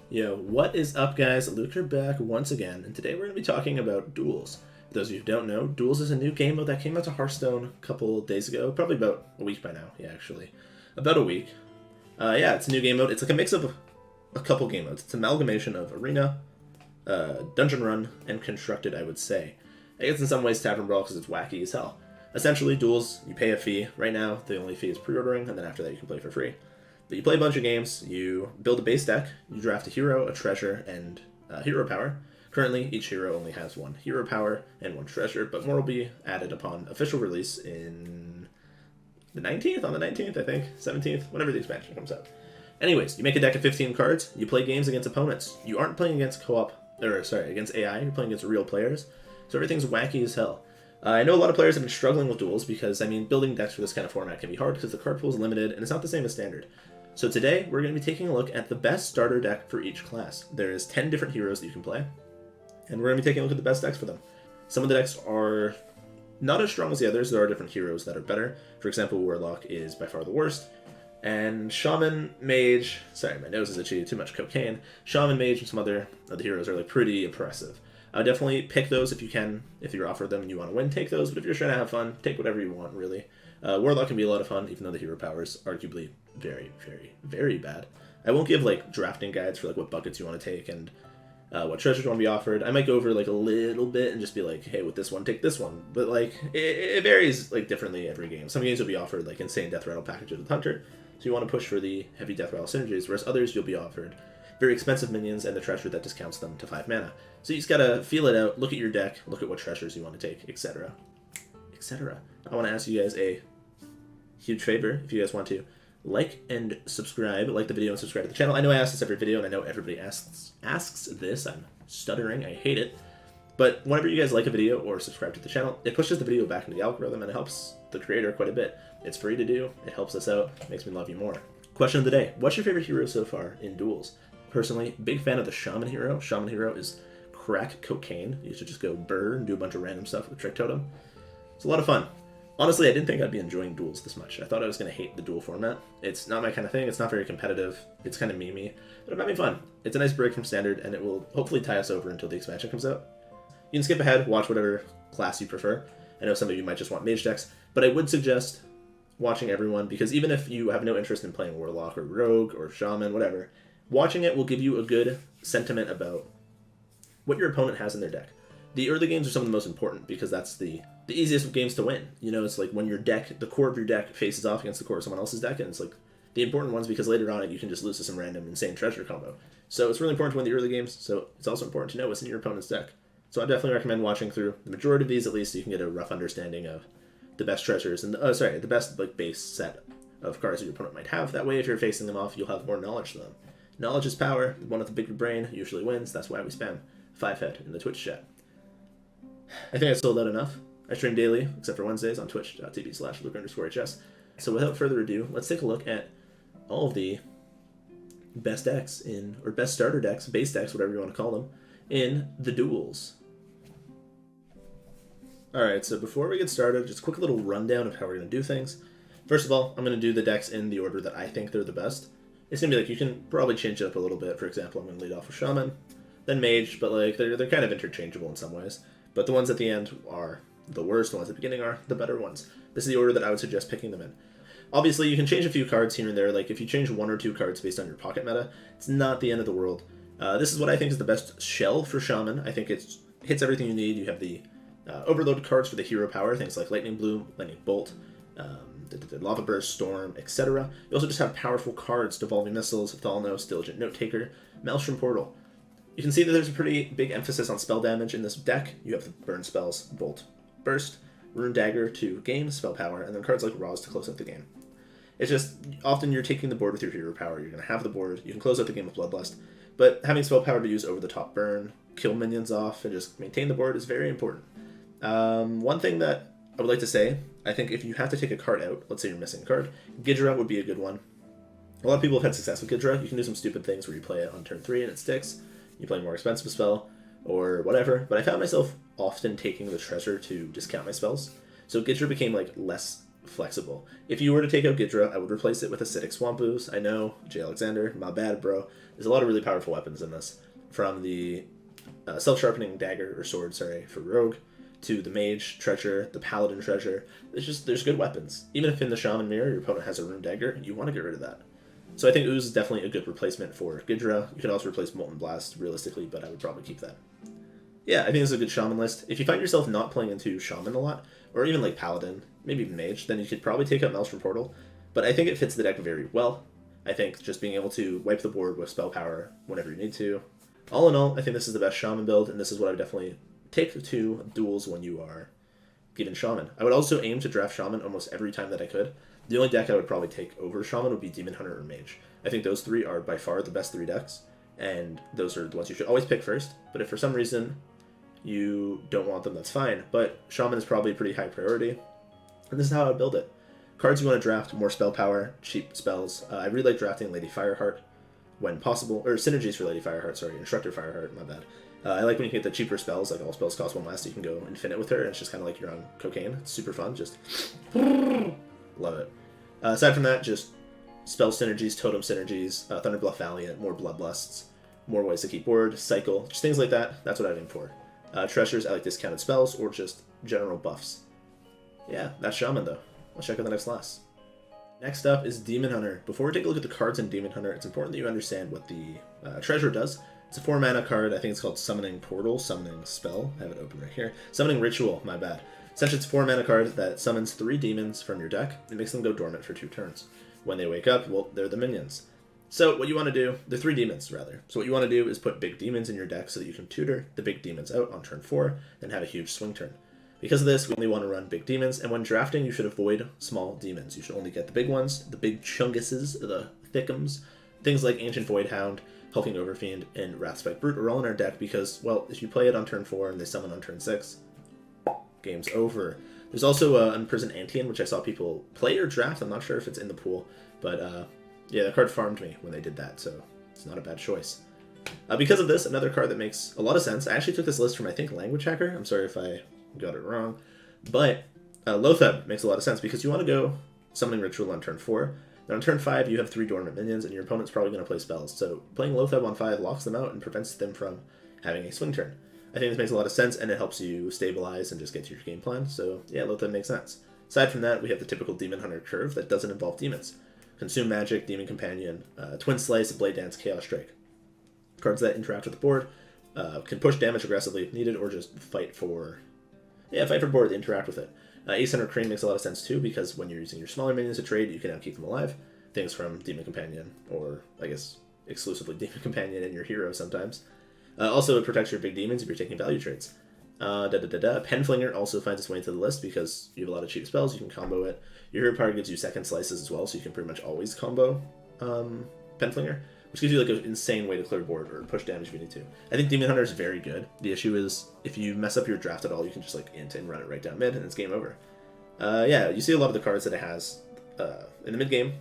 Yo, what is up, guys? Luker back once again, and today we're going to be talking about Duels. For those of you who don't know, Duels is a new game mode that came out to Hearthstone a couple days ago, probably about a week by now, yeah, actually. About a week. Yeah, it's a new game mode. It's like a mix of a couple game modes. It's an amalgamation of Arena, Dungeon Run, and Constructed, I would say. I guess in some ways Tavern Brawl because it's wacky as hell. Essentially, Duels, you pay a fee. Right now, the only fee is pre-ordering, and then after that you can play for free. But you play a bunch of games, you build a base deck, you draft a hero, a treasure, and hero power. Currently, each hero only has one hero power and one treasure, but more will be added upon official release in the 19th? On the 19th, I think? 17th? Whenever the expansion comes out. Anyways, you make a deck of 15 cards, you play games against opponents. You aren't playing against against AI, you're playing against real players, so everything's wacky as hell. I know a lot of players have been struggling with Duels because, building decks for this kind of format can be hard because the card pool is limited and it's not the same as Standard. So today, we're going to be taking a look at the best starter deck for each class. There's 10 different heroes that you can play, and we're going to be taking a look at the best decks for them. Some of the decks are not as strong as the others. There are different heroes that are better. For example, Warlock is by far the worst, and Shaman, Mage, sorry, my nose is itchy, too much cocaine. Shaman, Mage, and some other heroes are like pretty impressive. I would definitely pick those if you can. If you're offered them and you want to win, take those, but if you're trying to have fun, take whatever you want, really. Warlock can be a lot of fun, even though the hero power is arguably very, very, very bad. I won't give like drafting guides for like what buckets you want to take and what treasures you want to be offered. I might go over like a little bit and just be like, hey, with this one, take this one. But like it varies like differently every game. Some games will be offered like insane death rattle packages with Hunter, so you want to push for the heavy death rattle synergies, whereas others you'll be offered very expensive minions and the treasure that discounts them to 5 mana. So you just gotta feel it out, look at your deck, look at what treasures you want to take, etc. etc. I want to ask you guys a huge favor. If you guys want to like and subscribe, like the video and subscribe to the channel. I know I ask this every video, and I know everybody asks this. I'm stuttering. I hate it. But whenever you guys like a video or subscribe to the channel, it pushes the video back into the algorithm, and it helps the creator quite a bit. It's free to do. It helps us out. It makes me love you more. Question of the day. What's your favorite hero so far in Duels? Personally, big fan of the Shaman hero. Shaman hero is crack cocaine. You should just go burr and do a bunch of random stuff with Trick Totem. It's a lot of fun. Honestly, I didn't think I'd be enjoying Duels this much. I thought I was going to hate the duel format. It's not my kind of thing. It's not very competitive. It's kind of memey, but I'm having fun. It's a nice break from Standard, and it will hopefully tie us over until the expansion comes out. You can skip ahead, watch whatever class you prefer. I know some of you might just want Mage decks, but I would suggest watching everyone, because even if you have no interest in playing Warlock or Rogue or Shaman, whatever, watching it will give you a good sentiment about what your opponent has in their deck. The early games are some of the most important because that's the easiest of games to win. You know, it's like when your deck, the core of your deck faces off against the core of someone else's deck, and it's like the important ones because later on you can just lose to some random insane treasure combo. So it's really important to win the early games, so it's also important to know what's in your opponent's deck. So I definitely recommend watching through the majority of these at least so you can get a rough understanding of the best treasures and the best like base set of cards that your opponent might have. That way if you're facing them off, you'll have more knowledge to them. Knowledge is power. The one with the bigger brain usually wins. That's why we spam 5-head in the Twitch chat. I think I sold out enough. I stream daily, except for Wednesdays, on twitch.tv/Luker_HS. So without further ado, let's take a look at all of the best decks or best starter decks, base decks, whatever you want to call them, in the Duels. Alright, so before we get started, just a quick little rundown of how we're going to do things. First of all, I'm going to do the decks in the order that I think they're the best. It's going to be like, you can probably change it up a little bit. For example, I'm going to lead off with Shaman, then Mage, but like they're kind of interchangeable in some ways. But the ones at the end are the worst, the ones at the beginning are the better ones. This is the order that I would suggest picking them in. Obviously, you can change a few cards here and there, like if you change 1 or 2 cards based on your pocket meta, it's not the end of the world. This is what I think is the best shell for Shaman. I think it hits everything you need. You have the overload cards for the hero power, things like Lightning Bloom, Lightning Bolt, Lava Burst, Storm, etc. You also just have powerful cards, Devolving Missiles, Thalnos, Diligent Note Taker, Maelstrom Portal. You can see that there's a pretty big emphasis on spell damage in this deck. You have the burn spells, Bolt, Burst, Rune Dagger to gain spell power, and then cards like Raws to close out the game. It's just, often you're taking the board with your hero power. You're going to have the board, you can close out the game with Bloodlust, but having spell power to use over the top burn, kill minions off, and just maintain the board is very important. One thing that I would like to say, I think if you have to take a card out, let's say you're missing a card, Gidra would be a good one. A lot of people have had success with Gidra. You can do some stupid things where you play it on turn 3 and it sticks. You play a more expensive spell, or whatever, but I found myself often taking the treasure to discount my spells. So Gidra became like less flexible. If you were to take out Gidra, I would replace it with Acidic Swamp Ooze. I know, J. Alexander, my bad, bro. There's a lot of really powerful weapons in this. From the self-sharpening dagger, or sword, sorry, for Rogue, to the Mage treasure, the Paladin treasure. There's good weapons. Even if in the Shaman mirror your opponent has a rune dagger, you want to get rid of that. So I think Ooze is definitely a good replacement for Gidra. You could also replace Molten Blast, realistically, but I would probably keep that. Yeah, I think this is a good Shaman list. If you find yourself not playing into Shaman a lot, or even like Paladin, maybe even Mage, then you could probably take out Maelstrom Portal. But I think it fits the deck very well. I think just being able to wipe the board with spell power whenever you need to. All in all, I think this is the best Shaman build, and this is what I would definitely take to duels when you are given Shaman. I would also aim to draft Shaman almost every time that I could. The only deck I would probably take over Shaman would be Demon Hunter or Mage. I think those three are by far the best three decks, and those are the ones you should always pick first. But if for some reason you don't want them, that's fine. But Shaman is probably a pretty high priority, and this is how I would build it. Cards you want to draft: more spell power, cheap spells. I really like drafting Lady Fireheart when possible, or synergies for Lady Fireheart, sorry, Instructor Fireheart, my bad. I like when you get the cheaper spells, like all spells cost one less, you can go infinite with her, and it's just kind of like you're on cocaine. It's super fun, just love it. Aside from that, just spell synergies, totem synergies, Thunderbluff Valiant, more Bloodlusts, more ways to keep board, cycle, just things like that. That's what I'd aim for. Treasures, I like discounted spells, or just general buffs. Yeah, that's Shaman though. Let's check out the next class. Next up is Demon Hunter. Before we take a look at the cards in Demon Hunter, it's important that you understand what the treasure does. It's a 4-mana card. I think it's called Summoning Portal, Summoning Spell. I have it open right here. Summoning Ritual, my bad. Essentially, it's a 4-mana card that summons 3 demons from your deck and makes them go dormant for 2 turns. When they wake up, well, they're the minions. So what you want to do, they're 3 demons, rather. So what you want to do is put big demons in your deck so that you can tutor the big demons out on turn 4, then have a huge swing turn. Because of this, we only want to run big demons, and when drafting, you should avoid small demons. You should only get the big ones, the big chunguses, the thickums. Things like Ancient Voidhound, Hulking Overfiend, and Wrathspike Brute are all in our deck because, well, if you play it on turn 4 and they summon on turn 6, game's over. There's also Unprisoned Antian, which I saw people play or draft. I'm not sure if it's in the pool, but yeah, the card farmed me when they did that, so it's not a bad choice. Because of this, another card that makes a lot of sense. I actually took this list from, I think, Language Hacker. I'm sorry if I got it wrong. But Lotheb makes a lot of sense because you want to go Summoning Ritual on turn 4. Then on turn 5, you have 3 dormant minions, and your opponent's probably going to play spells. So playing Lotheb on 5 locks them out and prevents them from having a swing turn. I think this makes a lot of sense, and it helps you stabilize and just get to your game plan. So yeah, Lotheb makes sense. Aside from that, we have the typical Demon Hunter curve that doesn't involve demons. Consume Magic, Demon Companion, Twin Slice, Blade Dance, Chaos Strike. Cards that interact with the board can push damage aggressively if needed, or just fight for board, interact with it. Ace Hunter Crane makes a lot of sense too, because when you're using your smaller minions to trade, you can now keep them alive. Things from Demon Companion, or I guess exclusively Demon Companion and your hero sometimes. Also, it protects your big demons if you're taking value trades. Penflinger also finds its way into the list because you have a lot of cheap spells, you can combo it. Your hero power gives you second slices as well, so you can pretty much always combo Penflinger, which gives you like an insane way to clear board or push damage if you need to. I think Demon Hunter is very good. The issue is if you mess up your draft at all, you can just like int and run it right down mid, and it's game over. Yeah, you see a lot of the cards that it has in the mid game.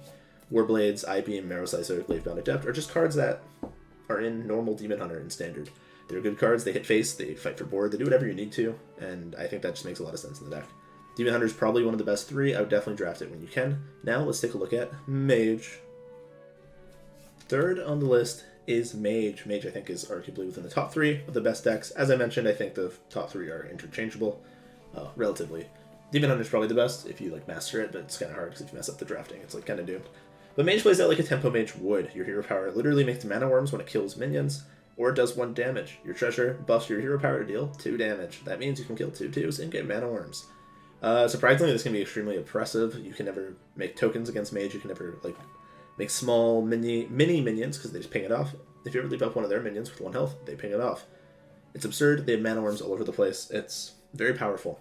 Warblades, Eye-Beam, Marrow Slicer, Glaive-Bound Adept are just cards that are in normal Demon Hunter and standard. They're good cards, they hit face, they fight for board, they do whatever you need to, and I think that just makes a lot of sense in the deck. Demon Hunter is probably one of the best 3. I would definitely draft it when you can. Now let's take a look at Mage. Third on the list is Mage. Mage, I think, is arguably within the top 3 of the best decks. As I mentioned, I think the top 3 are interchangeable, relatively. Demon Hunter is probably the best if you like master it, but it's kind of hard because if you mess up the drafting, it's like kind of doomed. But Mage plays out like a Tempo Mage would. Your hero power literally makes mana worms when it kills minions, or it does 1 damage. Your treasure buffs your hero power to deal 2 damage. That means you can kill 2 2s and get mana worms. Surprisingly, this can be extremely oppressive. You can never make tokens against Mage. You can never like make small mini minions because they just ping it off. If you ever leave up one of their minions with 1 health, they ping it off. It's absurd. They have mana worms all over the place. It's very powerful.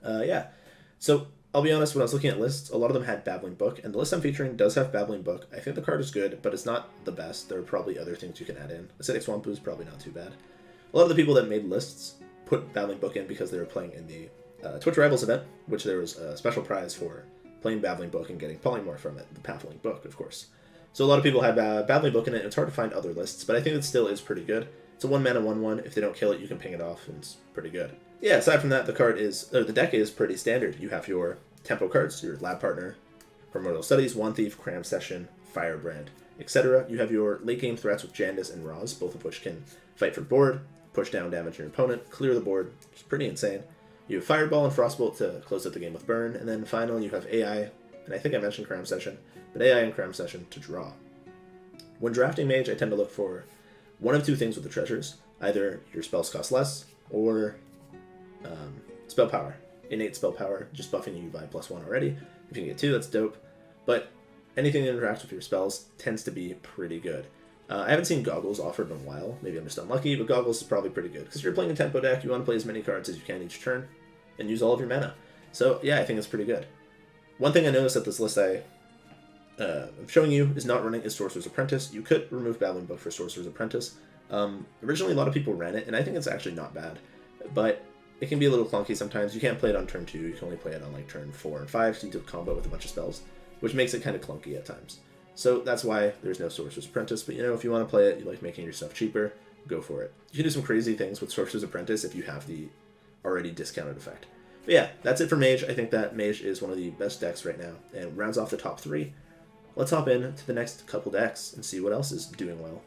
Yeah. So I'll be honest, when I was looking at lists, a lot of them had Babbling Book, and the list I'm featuring does have Babbling Book. I think the card is good, but it's not the best. There are probably other things you can add in. Acidic Swamp Ooze is probably not too bad. A lot of the people that made lists put Babbling Book in because they were playing in the Twitch Rivals event, which there was a special prize for playing Babbling Book and getting Polymorph from it, the Babbling Book, of course. So a lot of people had Babbling Book in it, and it's hard to find other lists, but I think it still is pretty good. It's a 1-mana 1/1. If they don't kill it, you can ping it off, and it's pretty good. Yeah, aside from that, the deck is pretty standard. You have your tempo cards, your lab partner, primordial studies, wand thief, cram session, firebrand, etc. You have your late game threats with Jandis and Roz, both of which can fight for board, push down damage your opponent, clear the board, which is pretty insane. You have Fireball and Frostbolt to close out the game with burn, and then finally you have AI, and I think I mentioned Cram Session, but AI and Cram Session to draw. When drafting Mage, I tend to look for one of two things with the treasures. Either your spells cost less, or spell power. Innate spell power, just buffing you by +1 already. If you can get 2, that's dope. But anything that interacts with your spells tends to be pretty good. I haven't seen Goggles offered in a while. Maybe I'm just unlucky, but Goggles is probably pretty good. Because if you're playing a tempo deck, you want to play as many cards as you can each turn, and use all of your mana. So yeah, I think it's pretty good. One thing I noticed that this list I'm showing you is not running is Sorcerer's Apprentice. You could remove Battling Book for Sorcerer's Apprentice. Originally, a lot of people ran it, and I think it's actually not bad. But it can be a little clunky sometimes. You can't play it on turn 2. You can only play it on like turn 4 and 5, so you need to combo with a bunch of spells, which makes it kind of clunky at times. So that's why there's no Sorcerer's Apprentice. But you know, if you want to play it, you like making your stuff cheaper, go for it. You can do some crazy things with Sorcerer's Apprentice if you have the already discounted effect. But yeah, that's it for Mage. I think that Mage is one of the best decks right now, and rounds off the top 3. Let's hop in to the next couple decks and see what else is doing well.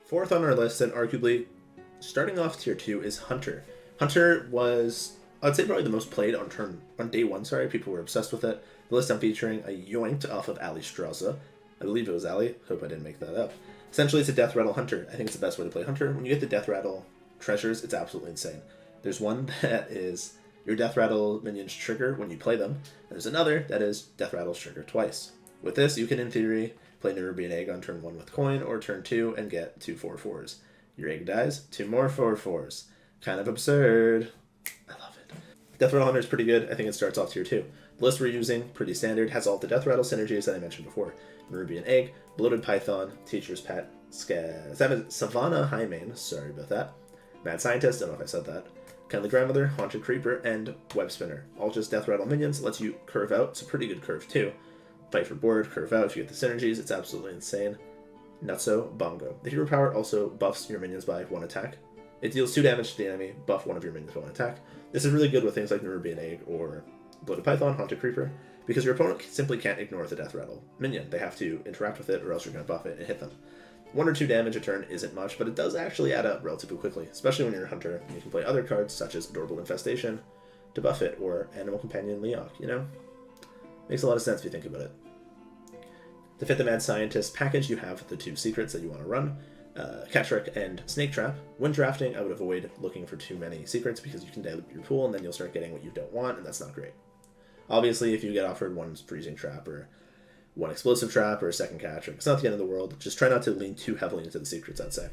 Fourth on our list, and arguably starting off tier 2, is Hunter. Hunter was, I'd say, probably the most played on day 1. Sorry, people were obsessed with it. The list I'm featuring, I yoinked off of Ali Straza. I believe it was Ali. Hope I didn't make that up. Essentially, it's a Death Rattle Hunter. I think it's the best way to play Hunter. When you get the Death Rattle treasures, it's absolutely insane. There's one that is your Death Rattle minions trigger when you play them. And there's another that is Death Rattle's trigger twice. With this, you can, in theory, play Nerubian Egg on turn 1 with coin, or turn 2 and get 2 4/4s. Your egg dies, 2 more 4/4s. Kind of absurd. I love it. Death Rattle Hunter is pretty good. I think it starts off tier 2. The list we're using, pretty standard, has all the Death Rattle synergies that I mentioned before. Nerubian Egg, Bloated Python, Teacher's Pet, Savannah Highmane, sorry about that, Mad Scientist, don't know if I said that, Kindly Grandmother, Haunted Creeper, and Web Spinner. All just Death Rattle minions, lets you curve out. It's a pretty good curve too. Fight for board, curve out if you get the synergies, it's absolutely insane. Nutso, Bongo. The hero power also buffs your minions by 1 attack. It deals 2 damage to the enemy, buff one of your minions by 1 attack. This is really good with things like Nerubian Egg or Bloated Python, Haunted Creeper, because your opponent simply can't ignore the Death Rattle minion. They have to interact with it or else you're going to buff it and hit them. 1 or 2 damage a turn isn't much, but it does actually add up relatively quickly, especially when you're a hunter and you can play other cards such as Adorable Infestation to buff it, or Animal Companion Leok, you know? Makes a lot of sense if you think about it. To fit the Mad Scientist package, you have the 2 secrets that you want to run, Cat Trick and Snake Trap. When drafting, I would avoid looking for too many secrets because you can dilute your pool and then you'll start getting what you don't want, and that's not great. Obviously, if you get offered 1 Freezing Trap or 1 Explosive Trap or a second Cat Trick, it's not the end of the world. Just try not to lean too heavily into the secrets, I'd say.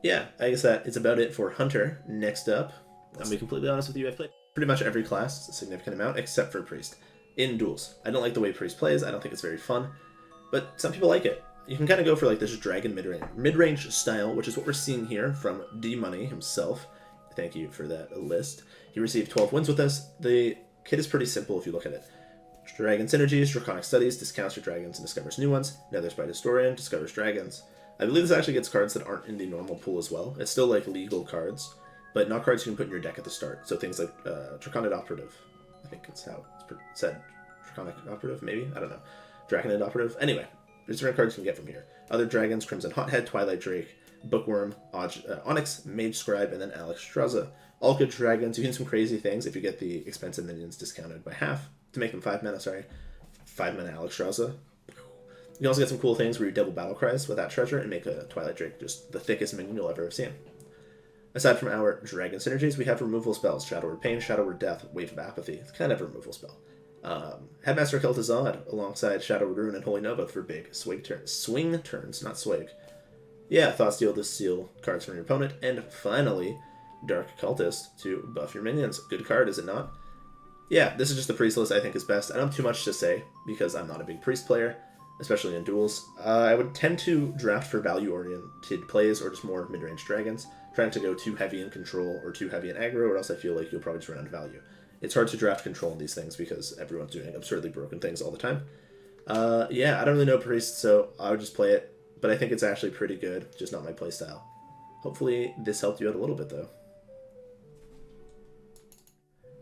Yeah, I guess that is about it for Hunter. Next up, I'll be completely honest with you, I've played pretty much every class, a significant amount, except for Priest, in Duels. I don't like the way Priest plays, I don't think it's very fun, but some people like it. You can kind of go for like this dragon mid-range style, which is what we're seeing here from D-Money himself. Thank you for that list. He received 12 wins with us. The kit is pretty simple if you look at it. Dragon Synergies, Draconic Studies, discounts your dragons and discovers new ones. Netherspite Historian, discovers dragons. I believe this actually gets cards that aren't in the normal pool as well. It's still like legal cards, but not cards you can put in your deck at the start. So things like Draconic Operative. I think it's how it's said. Draconic Operative, maybe? I don't know. Draconid Operative. Anyway, there's different cards you can get from here. Other dragons, Crimson Hothead, Twilight Drake, Bookworm, Onyx, Mage Scribe, and then Alex Straza. All good dragons. You can do some crazy things if you get the expensive minions discounted by half to make them 5 mana, 5 mana Alex Straza. You can also get some cool things where you double Battle Cries with that treasure and make a Twilight Drake just the thickest minion you'll ever have seen. Aside from our dragon synergies, we have removal spells. Shadow Word Pain, Shadow Word Death, Wave of Apathy. It's kind of a removal spell. Headmaster Kel'Thuzad alongside Shadow Rune and Holy Nova for big swing turns, not swag. Yeah, Thoughtsteal to steal cards from your opponent, and finally, Dark Cultist to buff your minions. Good card, is it not? Yeah, this is just the priest list I think is best. I don't have too much to say because I'm not a big priest player, especially in duels. I would tend to draft for value-oriented plays or just more mid-range dragons, trying to go too heavy in control or too heavy in aggro, or else I feel like you'll probably just run out of value. It's hard to draft control in these things because everyone's doing absurdly broken things all the time. Yeah, I don't really know Priest, so I would just play it. But I think it's actually pretty good, just not my playstyle. Hopefully this helped you out a little bit, though.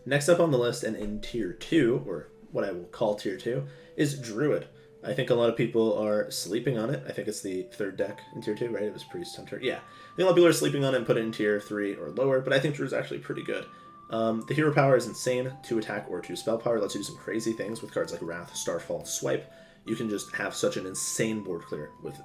Next up on the list, and in Tier 2, or what I will call tier 2, is Druid. I think a lot of people are sleeping on it. I think it's the third deck in tier 2, right? It was Priest Hunter. Yeah. I think a lot of people are sleeping on it and put it in tier 3 or lower, but I think Druid's actually pretty good. The hero power is insane. 2 attack or 2 spell power lets you do some crazy things with cards like Wrath, Starfall, Swipe. You can just have such an insane board clear with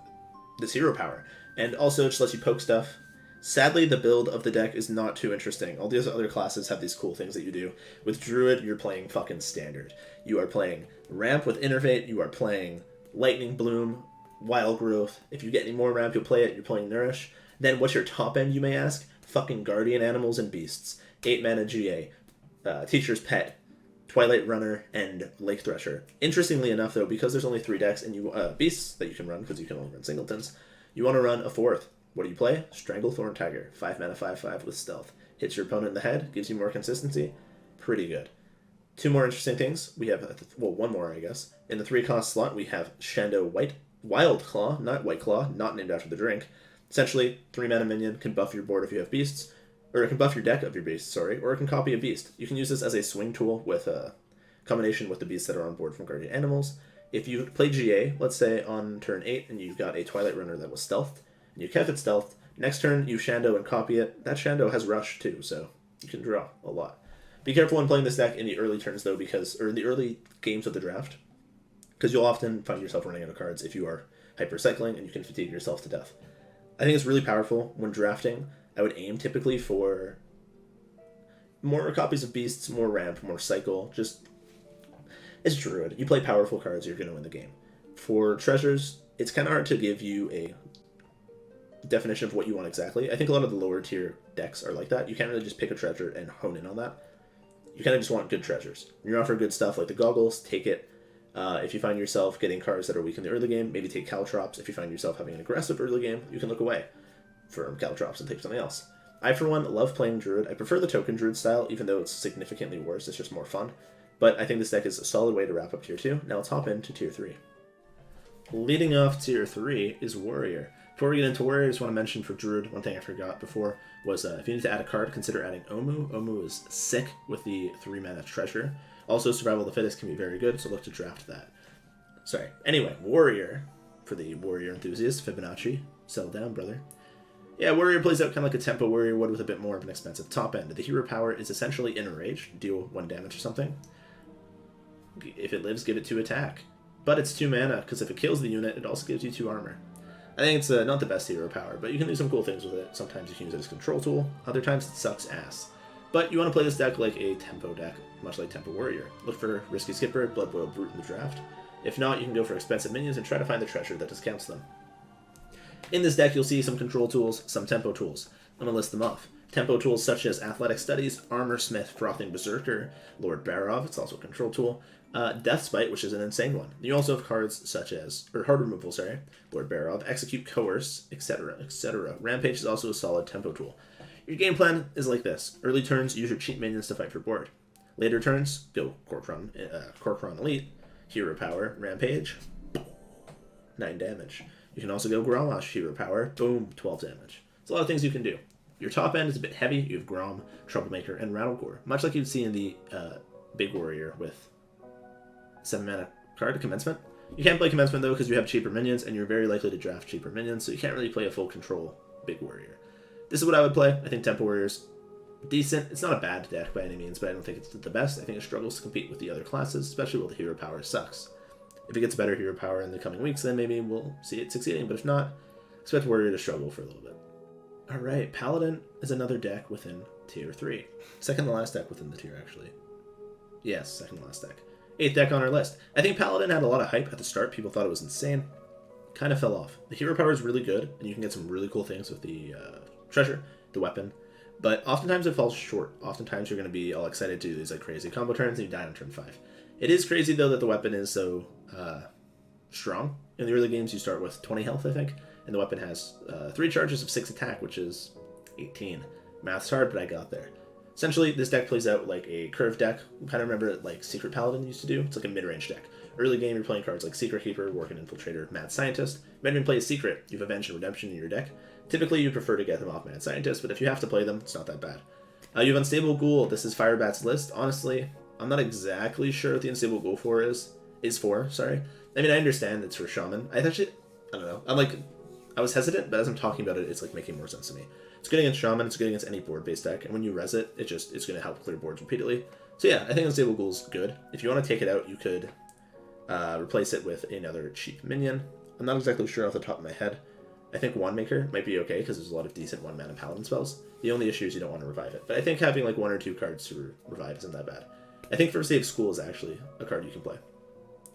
this hero power. And also it just lets you poke stuff. Sadly, the build of the deck is not too interesting. All these other classes have these cool things that you do. With Druid, you're playing fucking standard. You are playing Ramp with Innervate. You are playing Lightning Bloom, Wild Growth. If you get any more Ramp, you'll play it. You're playing Nourish. Then what's your top end, you may ask? Fucking Guardian Animals and Beasts. 8 mana GA. Teacher's Pet. Twilight Runner, and Lake Thresher. Interestingly enough, though, because there's only 3 decks and you beasts that you can run, because you can only run singletons, you want to run a 4th. What do you play? Stranglethorn Tiger. 5 mana, 5/5 with stealth. Hits your opponent in the head, gives you more consistency. Pretty good. 2 more interesting things. We have, well, 1 more, I guess. In the 3-cost slot, we have Shando Wild Claw, not White Claw, not named after the drink. Essentially, 3 mana minion, can buff your board if you have beasts, or it can buff your deck of your beasts, sorry, or it can copy a beast. You can use this as a swing tool with a combination with the beasts that are on board from Guardian Animals. If you play GA, let's say on turn 8, and you've got a Twilight Runner that was stealthed, and you kept it stealthed, next turn you Shando and copy it. That Shando has Rush too, so you can draw a lot. Be careful when playing this deck in the early turns though, or in the early games of the draft, because you'll often find yourself running out of cards if you are hypercycling and you can fatigue yourself to death. I think it's really powerful when drafting. I would aim typically for more copies of Beasts, more Ramp, more Cycle. Just, it's Druid. You play powerful cards, you're going to win the game. For Treasures, it's kind of hard to give you a definition of what you want exactly. I think a lot of the lower tier decks are like that. You can't really just pick a treasure and hone in on that. You kind of just want good treasures. When you're offered good stuff like the Goggles, take it. If you find yourself getting cards that are weak in the early game, maybe take Caltrops. If you find yourself having an aggressive early game, you can look away from Caltrops and take something else. I, for one, love playing Druid. I prefer the token Druid style, even though it's significantly worse. It's just more fun. But I think this deck is a solid way to wrap up tier 2. Now let's hop into tier 3. Leading off tier 3 is Warrior. Before we get into Warrior, I just want to mention for Druid, one thing I forgot before was if you need to add a card, consider adding Omu. Omu is sick with the 3 mana Treasure. Also, Survival of the Fittest can be very good, so look to draft that. Sorry. Anyway, Warrior. For the Warrior enthusiasts, Fibonacci. Settle down, brother. Yeah, Warrior plays out kind of like a Tempo Warrior would with a bit more of an expensive top end. The hero power is essentially Enrage. Deal 1 damage or something. If it lives, give it 2 attack. But it's 2 mana, because if it kills the unit, it also gives you 2 armor. I think it's not the best hero power, but you can do some cool things with it. Sometimes you can use it as control tool. Other times it sucks ass. But you want to play this deck like a Tempo deck, much like Tempo Warrior. Look for Risky Skipper, Blood Boil Brute in the draft. If not, you can go for expensive minions and try to find the treasure that discounts them. In this deck, you'll see some control tools, some tempo tools. I'm going to list them off. Tempo tools such as Athletic Studies, Armor Smith, Frothing Berserker, Lord Barov, it's also a control tool, Death Spite, which is an insane one. You also have cards such as, or Hard Removal, sorry, Lord Barov, Execute, Coerce, etc., etc. Rampage is also a solid tempo tool. Your game plan is like this. Early turns, use your cheap minions to fight for board. Later turns, go Corcoran Elite, Hero Power, Rampage, 9 damage. You can also go Grommash, Hero Power, boom, 12 damage. There's a lot of things you can do. Your top end is a bit heavy. You have Grom, Troublemaker, and Rattlecore, much like you'd see in the Big Warrior with 7 mana card, Commencement. You can't play Commencement though because you have cheaper minions, and you're very likely to draft cheaper minions, so you can't really play a full control Big Warrior. This is what I would play. I think Tempo Warrior's decent. It's not a bad deck by any means, but I don't think it's the best. I think it struggles to compete with the other classes, especially while the hero power sucks. If it gets better hero power in the coming weeks, then maybe we'll see it succeeding, but if not, expect Warrior to struggle for a little bit. Alright, Paladin is another deck within tier 3. Second to last deck within the tier, actually. Yes, second to last deck. 8th deck on our list. I think Paladin had a lot of hype at the start. People thought it was insane. Kind of fell off. The hero power is really good, and you can get some really cool things with the treasure, the weapon, but oftentimes it falls short. Oftentimes you're going to be all excited to do these like crazy combo turns, and you die on turn 5. It is crazy, though, that the weapon is so strong. In the early games, you start with 20 health, I think, and the weapon has 3 charges of 6 attack, which is 18. Math's hard, but I got there. Essentially, this deck plays out like a curved deck. Kind of remember like Secret Paladin used to do. It's like a mid-range deck. Early game, you're playing cards like Secret Keeper, Working Infiltrator, Mad Scientist. When you play a Secret, you have Avenge and Redemption in your deck. Typically, you prefer to get them off Mad Scientist, but if you have to play them, it's not that bad. You have Unstable Ghoul. This is Firebat's list. Honestly, I'm not exactly sure what the unstable goal for is for, sorry. I mean, I understand it's for Shaman. I don't know. I was hesitant, but as I'm talking about it, it's like making more sense to me. It's good against Shaman, it's good against any board-based deck, and when you res it, it's going to help clear boards repeatedly. So yeah, I think unstable goal is good. If you want to take it out, you could replace it with another cheap minion. I'm not exactly sure off the top of my head. I think Wandmaker might be okay because there's a lot of decent 1-mana Paladin spells. The only issue is you don't want to revive it. But I think having like 1 or 2 cards to revive isn't that bad. I think First Day of School is actually a card you can play.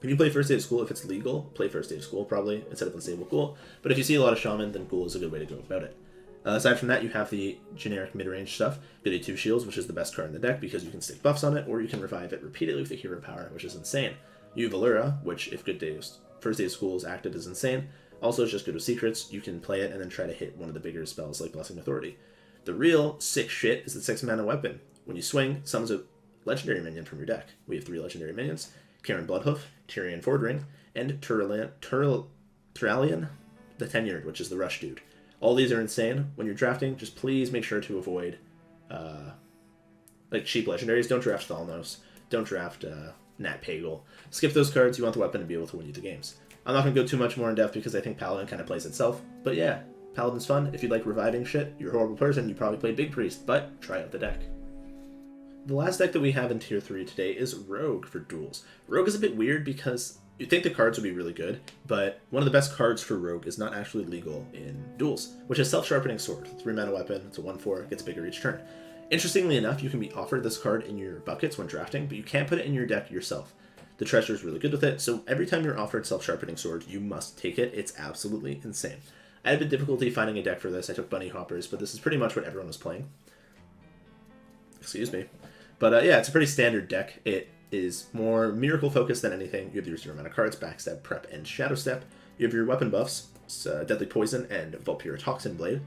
If you play First Day of School, if it's legal, play First Day of School probably instead of Unstable Ghoul. But if you see a lot of Shaman, then Ghoul is a good way to go about it. Aside from that, you have the generic mid-range stuff. Goody 2 Shields, which is the best card in the deck because you can stick buffs on it, or you can revive it repeatedly with the hero power, which is insane. You have VAwAA, which if First Day of School is active is insane. Also, it's just good with secrets. You can play it and then try to hit one of the bigger spells like Blessing Authority. The real sick shit is the 6-mana weapon. When you swing, summons a legendary minion from your deck. We have 3 legendary minions: Karen Bloodhoof, Tyrion Fordring, and Turalian the Tenured, which is the rush dude. All these are insane. When you're drafting, just please make sure to avoid like cheap legendaries. Don't draft Thalnos. Don't draft Nat Pagal. Skip those cards. You want the weapon to be able to win you the games. I'm not going to go too much more in depth because I think Paladin kind of plays itself. But yeah, Paladin's fun. If you like reviving shit, you're a horrible person, you probably play Big Priest, but try out the deck. The last deck that we have in Tier 3 today is Rogue for Duels. Rogue is a bit weird because you'd think the cards would be really good, but one of the best cards for Rogue is not actually legal in Duels, which is Self-Sharpening Sword. 3-mana weapon, it's a 1/4, gets bigger each turn. Interestingly enough, you can be offered this card in your buckets when drafting, but you can't put it in your deck yourself. The Treasure is really good with it, so every time you're offered Self-Sharpening Sword, you must take it. It's absolutely insane. I had a bit of difficulty finding a deck for this. I took Bunny Hoppers, but this is pretty much what everyone was playing. Excuse me. But yeah, it's a pretty standard deck. It is more miracle focused than anything. You have your 0-mana cards, Backstab, Prep, and Shadow Step. You have your weapon buffs, Deadly Poison, and Vulpira Toxin Blade.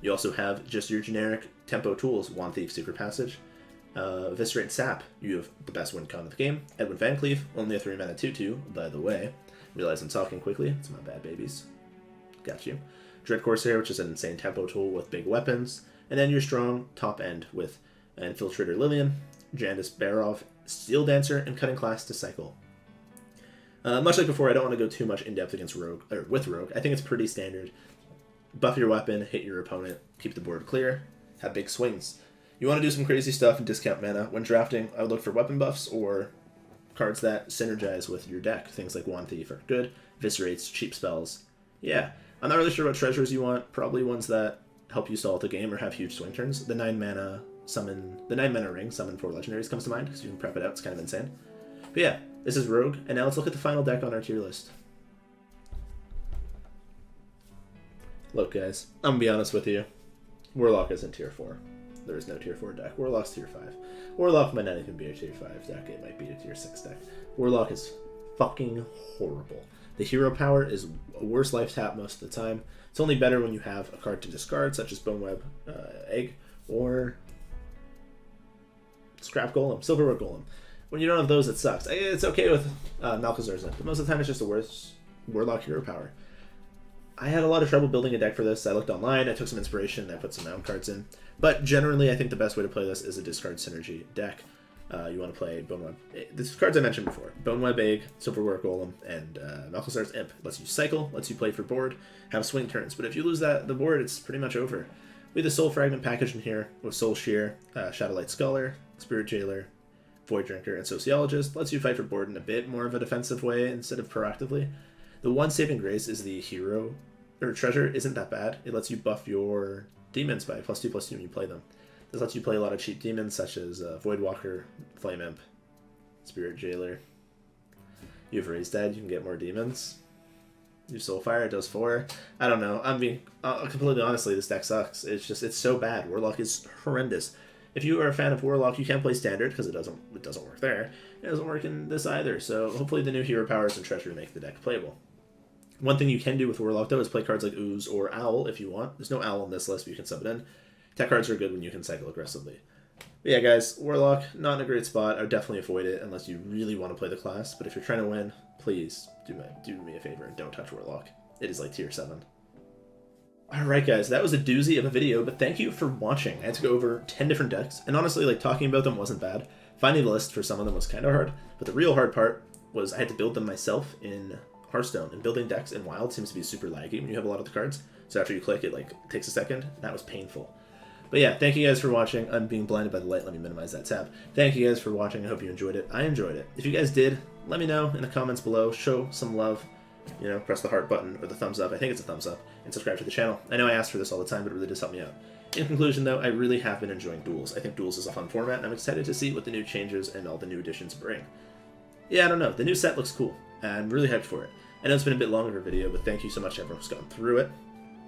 You also have just your generic tempo tools, Wand Thief, Secret Passage, Viscerate Sap. You have the best win con of the game. Edwin Van Cleef, only a 3-mana 2/2, by the way. Realize I'm talking quickly. It's my bad, babies. Got you. Dread Corsair, which is an insane tempo tool with big weapons. And then your strong top end with Infiltrator Lillian, Jandis Barov, Steel Dancer, and Cutting Class to cycle. Much like before, I don't want to go too much in depth against Rogue or with Rogue. I think it's pretty standard. Buff your weapon, hit your opponent, keep the board clear, have big swings. You want to do some crazy stuff and discount mana. When drafting, I would look for weapon buffs or cards that synergize with your deck. Things like Wand Thief are good, Viscerates, cheap spells. Yeah, I'm not really sure what treasures you want. Probably ones that help you solve the game or have huge swing turns. The 9-mana ring, summon 4 legendaries comes to mind because you can prep it out. It's kind of insane. But yeah, this is Rogue, and now let's look at the final deck on our tier list. Look, guys, I'm gonna be honest with you. Warlock isn't tier 4. There is no tier 4 deck. Warlock's tier 5. Warlock might not even be a tier 5 deck. It might be a tier 6 deck. Warlock is fucking horrible. The hero power is a worse life tap most of the time. It's only better when you have a card to discard, such as Boneweb Egg or Scrap Golem, Silverwood Golem. When you don't have those, it sucks. It's okay with Malchezaar's, but most of the time it's just a worse Warlock hero power. I had a lot of trouble building a deck for this. I looked online, I took some inspiration, I put some mound cards in. But generally, I think the best way to play this is a discard synergy deck. You want to play Boneweb. These cards I mentioned before: Boneweb Egg, Silverware Golem, and Malchezaar's Imp. Lets you cycle, lets you play for board, have swing turns. But if you lose the board, it's pretty much over. We have the Soul Fragment package in here with Soul Shear, Shadowlight Scholar, Spirit Jailer, Void Drinker, and Sociologist. Lets you fight for board in a bit more of a defensive way instead of proactively. The one saving grace is the hero or treasure isn't that bad. It lets you buff your demons by +2/+2 when you play them. This lets you play a lot of cheap demons such as Voidwalker, Flame Imp, Spirit Jailer. You have Raised Dead, you can get more demons. You Soulfire, it does 4. I don't know. I'm being completely honestly, this deck sucks. It's so bad. Warlock is horrendous. If you are a fan of Warlock, you can't play Standard because it doesn't work there. It doesn't work in this either. So hopefully the new hero powers and treasure make the deck playable. One thing you can do with Warlock, though, is play cards like Ooze or Owl if you want. There's no Owl on this list, but you can sub it in. Tech cards are good when you can cycle aggressively. But yeah, guys, Warlock, not in a great spot. I would definitely avoid it unless you really want to play the class. But if you're trying to win, please do me a favor and don't touch Warlock. It is like tier 7. Alright, guys, that was a doozy of a video, but thank you for watching. I had to go over 10 different decks, and honestly, like, talking about them wasn't bad. Finding the list for some of them was kind of hard, but the real hard part was I had to build them myself in Hearthstone, and building decks in Wild seems to be super laggy when you have a lot of the cards, so after you click it like takes a second. That was painful. But yeah, thank you guys for watching. I'm being blinded by the light. Let me minimize that tab. Thank you guys for watching. I hope you enjoyed it. I enjoyed it. If you guys did, let me know in the comments below. Show some love. You know, press the heart button or the thumbs up. I think it's a thumbs up. And subscribe to the channel. I know I ask for this all the time, but it really does help me out. In conclusion, though, I really have been enjoying Duels. I think Duels is a fun format, and I'm excited to see what the new changes and all the new additions bring. Yeah, I don't know. The new set looks cool. I'm really hyped for it. I know it's been a bit longer of a video, but thank you so much to everyone who's gone through it.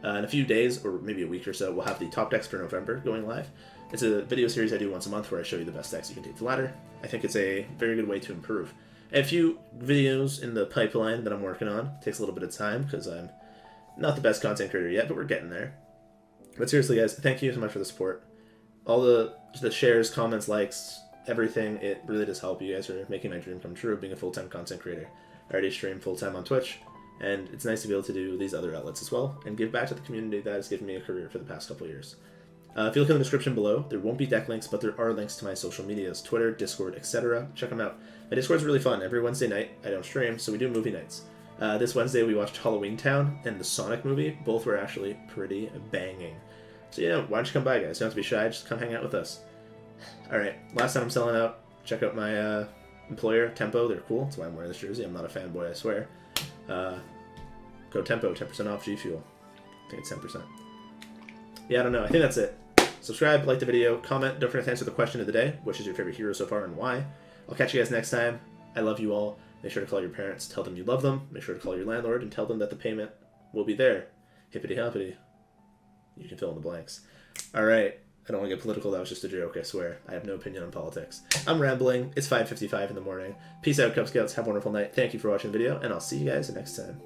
In a few days, or maybe a week or so, we'll have the top decks for November going live. It's a video series I do once a month where I show you the best decks you can take the ladder. I think it's a very good way to improve. I have a few videos in the pipeline that I'm working on. It takes a little bit of time because I'm not the best content creator yet, but we're getting there. But seriously, guys, thank you so much for the support. All the shares, comments, likes, everything, it really does help. You guys are making my dream come true of being a full-time content creator. I already stream full-time on Twitch, and it's nice to be able to do these other outlets as well and give back to the community that has given me a career for the past couple of years. If you look in the description below, there won't be deck links, but there are links to my social medias, Twitter, Discord, etc. Check them out. My Discord's really fun. Every Wednesday night, I don't stream, so we do movie nights. This Wednesday, we watched Halloween Town and the Sonic movie. Both were actually pretty banging. So, you know, why don't you come by, guys? You don't have to be shy. Just come hang out with us. Alright, last time I'm selling out, check out my employer, Tempo. They're cool. That's why I'm wearing this jersey. I'm not a fanboy, I swear. Go Tempo, 10% off G Fuel. I think it's 10%. Yeah, I don't know. I think that's it. Subscribe, like the video, comment. Don't forget to answer the question of the day. Which is your favorite hero so far and why? I'll catch you guys next time. I love you all. Make sure to call your parents. Tell them you love them. Make sure to call your landlord and tell them that the payment will be there. Hippity hoppity. You can fill in the blanks. Alright. I don't want to get political. That was just a joke, I swear. I have no opinion on politics. I'm rambling. It's 5:55 in the morning. Peace out, Cub Scouts. Have a wonderful night. Thank you for watching the video, and I'll see you guys next time.